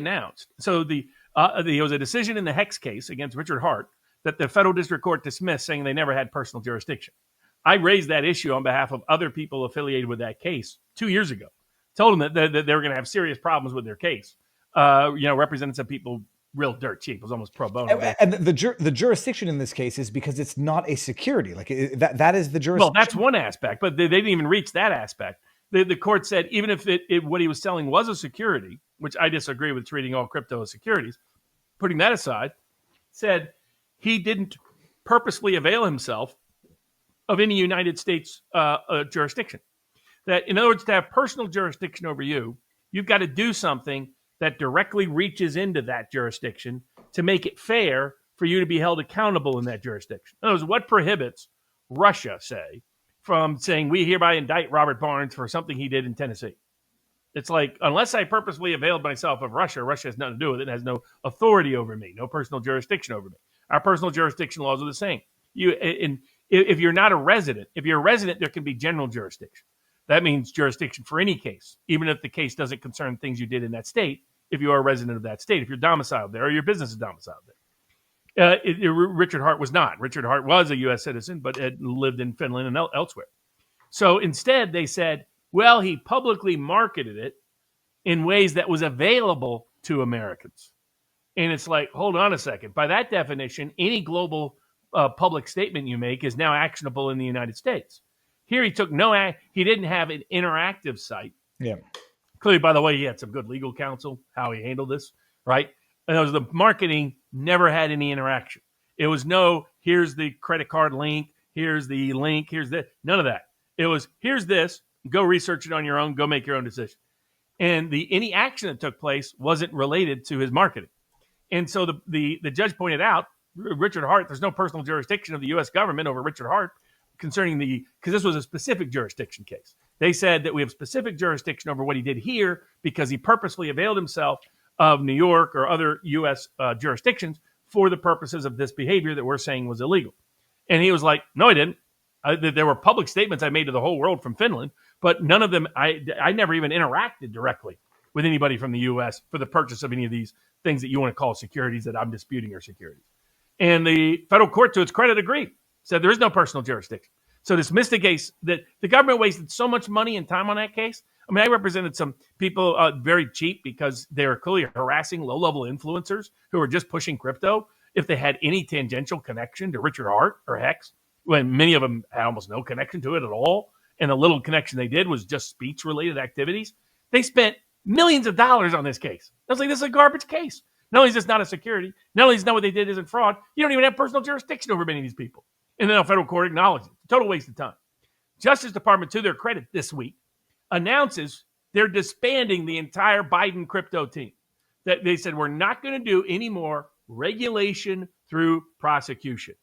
announced. So there was a decision in the Hex case against Richard Hart that the federal district court dismissed, saying they never had personal jurisdiction. I raised that issue on behalf of other people affiliated with that case 2 years ago. Told them that they were going to have serious problems with their case. Represented some people real dirt cheap. It was almost pro bono. And the jurisdiction in this case is because it's not a security. Like that is the jurisdiction. Well, that's one aspect, but they didn't even reach that aspect. The court said even if what he was selling was a security, which I disagree with treating all crypto as securities, putting that aside, said he didn't purposely avail himself of any United States jurisdiction. That, in other words, to have personal jurisdiction over you, you've got to do something that directly reaches into that jurisdiction to make it fair for you to be held accountable in that jurisdiction. In other words, what prohibits Russia, say, from saying we hereby indict Robert Barnes for something he did in Tennessee? It's like, unless I purposely availed myself of Russia, Russia has nothing to do with it. It has no authority over me, no personal jurisdiction over me. Our personal jurisdiction laws are the same. If you're not a resident, if you're a resident, there can be general jurisdiction. That means jurisdiction for any case, even if the case doesn't concern things you did in that state, if you are a resident of that state, if you're domiciled there or your business is domiciled there. Richard Hart was not. Richard Hart was a U.S. citizen, but had lived in Finland and elsewhere. So instead, they said, well, he publicly marketed it in ways that was available to Americans. And it's like, hold on a second. By that definition, any global public statement you make is now actionable in the United States. Here he took he didn't have an interactive site. Yeah. Clearly, by the way, he had some good legal counsel, how he handled this, right? And it was the marketing never had any interaction. It was here's the credit card link, here's the link, here's that. None of that. It was, here's this, go research it on your own, go make your own decision. And any action that took place wasn't related to his marketing. And so the judge pointed out, Richard Hart, there's no personal jurisdiction of the U.S. government over Richard Hart concerning because this was a specific jurisdiction case. They said that we have specific jurisdiction over what he did here because he purposely availed himself of New York or other U.S. Jurisdictions for the purposes of this behavior that we're saying was illegal. And he was like, no, I didn't. There were public statements I made to the whole world from Finland, but none of them, I never even interacted directly with anybody from the U.S. for the purchase of any of these things that you want to call securities that I'm disputing are securities. And the federal court, to its credit, agreed, said there is no personal jurisdiction. So dismissed the case that the government wasted so much money and time on that case. I mean, I represented some people very cheap because they were clearly harassing low-level influencers who were just pushing crypto if they had any tangential connection to Richard Hart or Hex, when many of them had almost no connection to it at all. And the little connection they did was just speech-related activities. They spent millions of dollars on this case. I was like, this is a garbage case. Not only is this not a security, not only is not what they did isn't fraud, you don't even have personal jurisdiction over many of these people. And then a federal court acknowledged it. Total waste of time. Justice Department, to their credit this week, announces they're disbanding the entire Biden crypto team. That they said, we're not going to do any more regulation through prosecution.